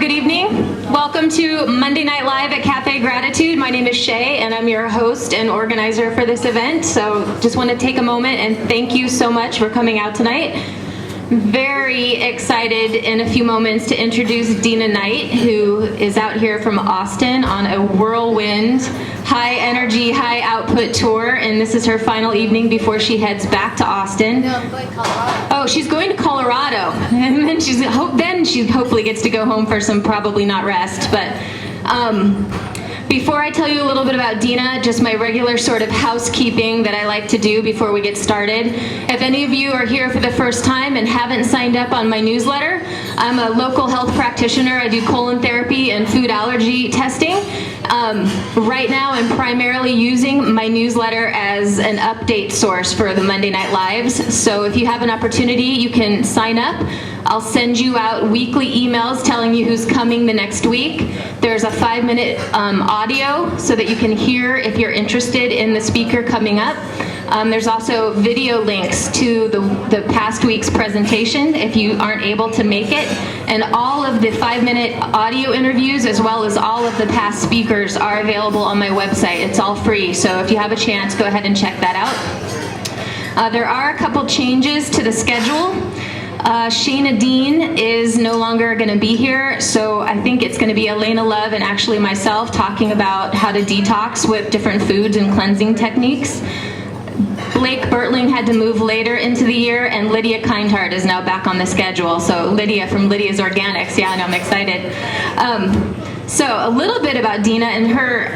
good evening. Welcome to Monday Night Live at Cafe Gratitude. My name is Shea, and I'm your host and organizer for this event. So just want to take a moment and thank you so much for coming out tonight. Very excited in a few moments to introduce Dina Knight, who is out here from Austin on a whirlwind, high energy, high output tour, and this is her final evening before she heads back to Austin. No, I'm going to Colorado. Oh, she's going to Colorado, and then she hopefully gets to go home for some probably not rest, but before I tell you a little bit about Dina, just my regular sort of housekeeping that I like to do before we get started. If any of you are here for the first time and haven't signed up on my newsletter, I'm a local health practitioner. I do colon therapy and food allergy testing. Right now, I'm primarily using my newsletter as an update source for the Monday Night Lives. So if you have an opportunity, you can sign up. I'll send you out weekly emails telling you who's coming the next week. There's a 5-minute audio so that you can hear if you're interested in the speaker coming up. There's also video links to the past week's presentation if you aren't able to make it. And all of the 5-minute audio interviews as well as all of the past speakers are available on my website. It's all free, so if you have a chance, go ahead and check that out. There are a couple changes to the schedule. Shayna Dean is no longer going to be here, so I think it's going to be Elena Love and actually myself talking about how to detox with different foods and cleansing techniques. Blake Bertling had to move later into the year, and Lydia Kindheart is now back on the schedule. So Lydia from Lydia's Organics, yeah, I know, I'm excited. So a little bit about Dina and her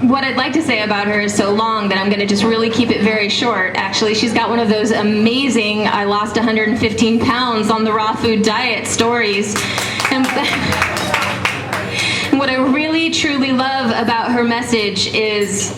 what I'd like to say about her is so long that I'm going to just really keep it very short. Actually, she's got one of those amazing, I lost 115 pounds on the raw food diet stories. And what I really, truly love about her message is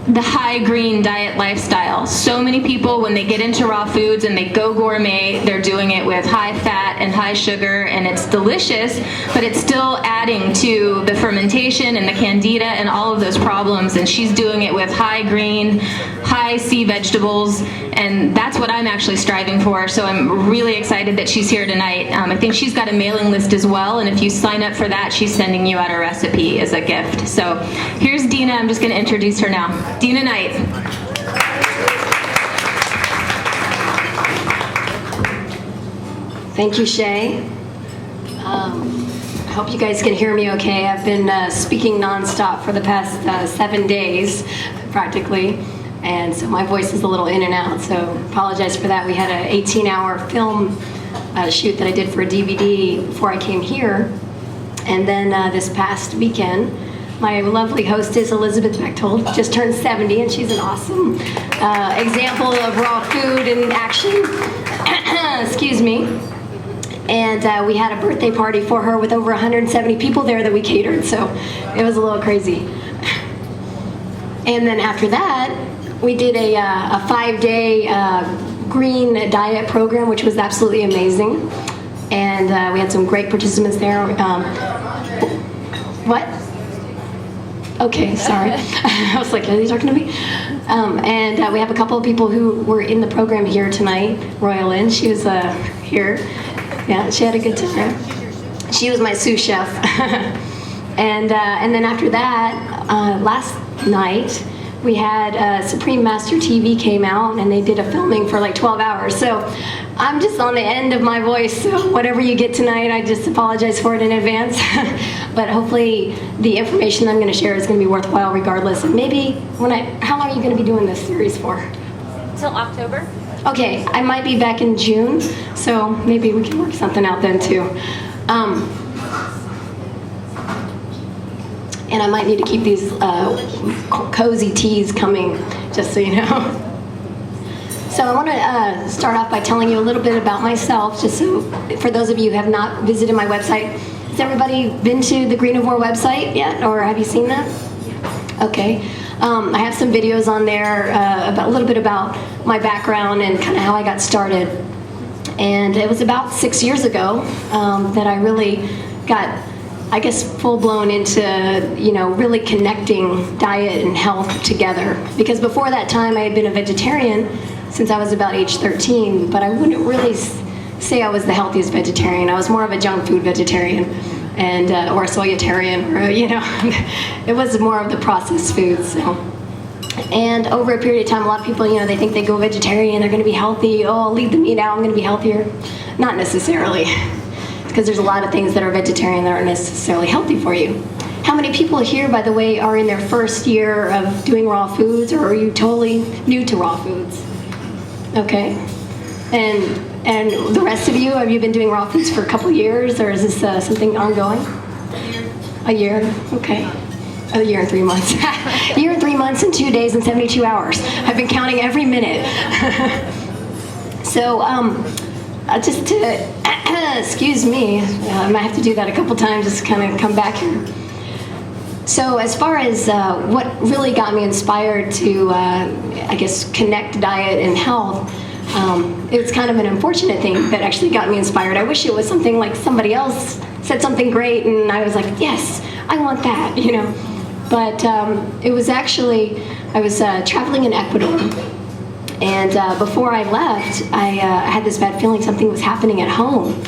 the high green diet lifestyle. So many people, when they get into raw foods and they go gourmet, they're doing it with high fat and high sugar, and it's delicious, but it's still adding to the fermentation and the candida and all of those problems. And she's doing it with high green, high sea vegetables, and that's what I'm actually striving for. So I'm really excited that she's here tonight. I think she's got a mailing list as well, and if you sign up for that, she's sending you out a recipe as a gift. So here's Dina. I'm just going to introduce her now. Dina Knight. Thank you, Shay. I hope you guys can hear me okay. I've been speaking nonstop for the past 7 days, practically, and so my voice is a little in and out, so apologize for that. We had an 18-hour film shoot that I did for a DVD before I came here, and then this past weekend, my lovely hostess, Elizabeth Bechtold, just turned 70, and she's an awesome example of raw food in action. Excuse me. And we had a birthday party for her with over 170 people there that we catered, so it was a little crazy. And then after that, we did a 5-day green diet program, which was absolutely amazing. And we had some great participants there. What? Okay, sorry. I was like, are they talking to me? And we have a couple of people who were in the program here tonight. Royal Lynn, she was here. Yeah, she had a good time. She was my sous chef. And then after that, last night, we had Supreme Master TV came out, and they did a filming for like 12 hours. So I'm just on the end of my voice, so whatever you get tonight, I just apologize for it in advance. But hopefully the information I'm going to share is going to be worthwhile regardless. And maybe how long are you going to be doing this series for? Till October. Okay, I might be back in June, so maybe we can work something out then too. And I might need to keep these cozy teas coming, just so you know. So I want to start off by telling you a little bit about myself, just so for those of you who have not visited my website. Has everybody been to the Greenivore website yet, or have you seen that? Okay. I have some videos on there about a little bit about my background and kind of how I got started. And it was about 6 years ago that I really got, I guess, full-blown into, really connecting diet and health together. Because before that time, I had been a vegetarian since I was about age 13, but I wouldn't really say I was the healthiest vegetarian. I was more of a junk food vegetarian, and or a soyitarian, or it was more of the processed foods. So. And over a period of time, a lot of people, they think they go vegetarian, they're going to be healthy. Oh, I'll leave the meat out, I'm going to be healthier. Not necessarily, because there's a lot of things that are vegetarian that aren't necessarily healthy for you. How many people here, by the way, are in their first year of doing raw foods, or are you totally new to raw foods? Okay. And the rest of you, have you been doing raw foods for a couple years, or is this something ongoing? A year. Okay. A year and 3 months. A year and 3 months and 2 days and 72 hours. I've been counting every minute. So, just to, excuse me, I might have to do that a couple times just to kind of come back here. So as far as what really got me inspired to, I guess, connect diet and health, it was kind of an unfortunate thing that actually got me inspired. I wish it was something like somebody else said something great and I was like, yes, I want that, But it was actually, I was traveling in Ecuador, and before I left, I had this bad feeling something was happening at home.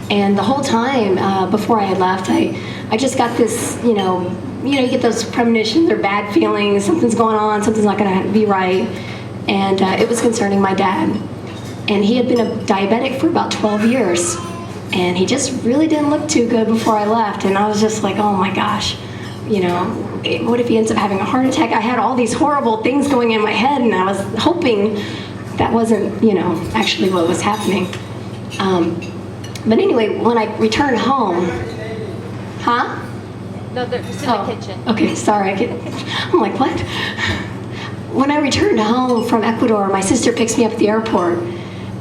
And the whole time before I had left, I just got this, you get those premonitions or bad feelings, something's going on, something's not going to be right. And it was concerning my dad. And he had been a diabetic for about 12 years. And he just really didn't look too good before I left. And I was just like, oh my gosh. What if he ends up having a heart attack? I had all these horrible things going in my head, and I was hoping that wasn't, actually what was happening. But anyway, when I returned home, No, they're just in the kitchen. Okay, sorry. I'm like, what? When I returned home from Ecuador, my sister picks me up at the airport,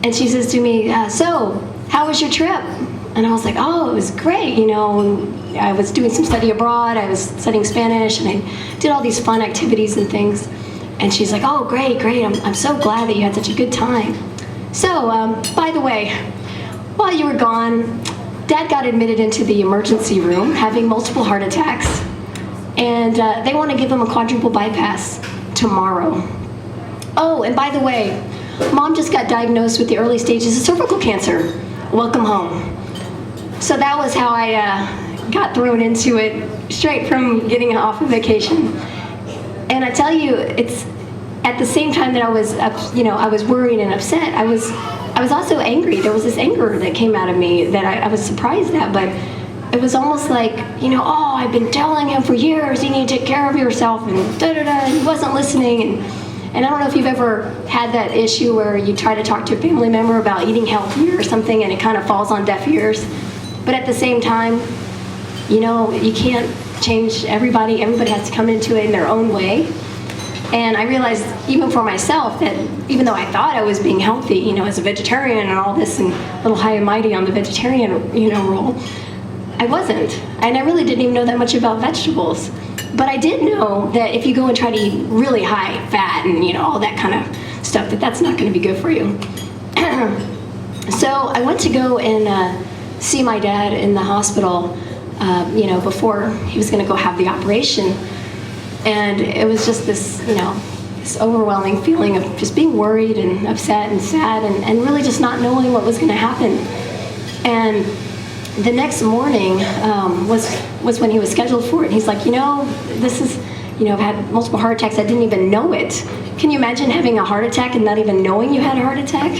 and she says to me, so, how was your trip? And I was like, oh, it was great, I was doing some study abroad, I was studying Spanish, and I did all these fun activities and things. And she's like, oh, great, I'm so glad that you had such a good time. So, by the way, while you were gone, Dad got admitted into the emergency room, having multiple heart attacks, and they want to give him a quadruple bypass tomorrow. Oh, and by the way, Mom just got diagnosed with the early stages of cervical cancer. Welcome home. So that was how I got thrown into it straight from getting off of vacation. And I tell you, it's at the same time that I was, I was worried and upset, I was also angry. There was this anger that came out of me that I was surprised at, but it was almost like, oh, I've been telling him for years, you need to take care of yourself, and and he wasn't listening. And I don't know if you've ever had that issue where you try to talk to a family member about eating healthier or something and it kind of falls on deaf ears. But at the same time, you can't change everybody. Everybody has to come into it in their own way. And I realized, even for myself, that even though I thought I was being healthy, as a vegetarian and all this, and a little high and mighty on the vegetarian, role, I wasn't. And I really didn't even know that much about vegetables. But I did know that if you go and try to eat really high fat and, all that kind of stuff, that's not going to be good for you. So I went to go and see my dad in the hospital, before he was going to go have the operation. And it was just this, this overwhelming feeling of just being worried and upset and sad and really just not knowing what was going to happen. And the next morning was when he was scheduled for it. And he's like, this is, I've had multiple heart attacks. I didn't even know it. Can you imagine having a heart attack and not even knowing you had a heart attack?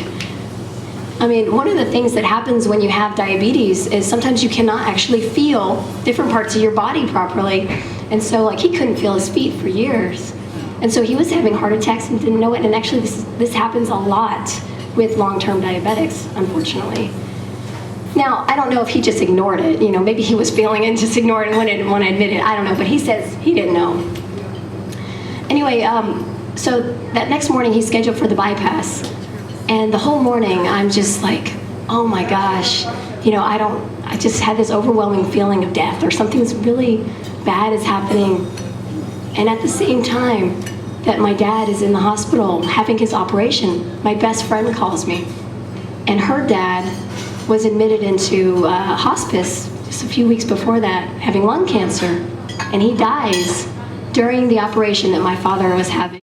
I mean, one of the things that happens when you have diabetes is sometimes you cannot actually feel different parts of your body properly. And so, he couldn't feel his feet for years. And so he was having heart attacks and didn't know it. And actually, this happens a lot with long-term diabetics, unfortunately. Now, I don't know if he just ignored it. Maybe he was feeling it and just ignored it and wouldn't want to admit it. I don't know, but he says he didn't know. Anyway, so that next morning he's scheduled for the bypass. And the whole morning I'm just like, oh my gosh, I just had this overwhelming feeling of death, or something's really bad is happening. And at the same time that my dad is in the hospital having his operation, my best friend calls me. And her dad was admitted into hospice just a few weeks before that, having lung cancer. And he dies during the operation that my father was having.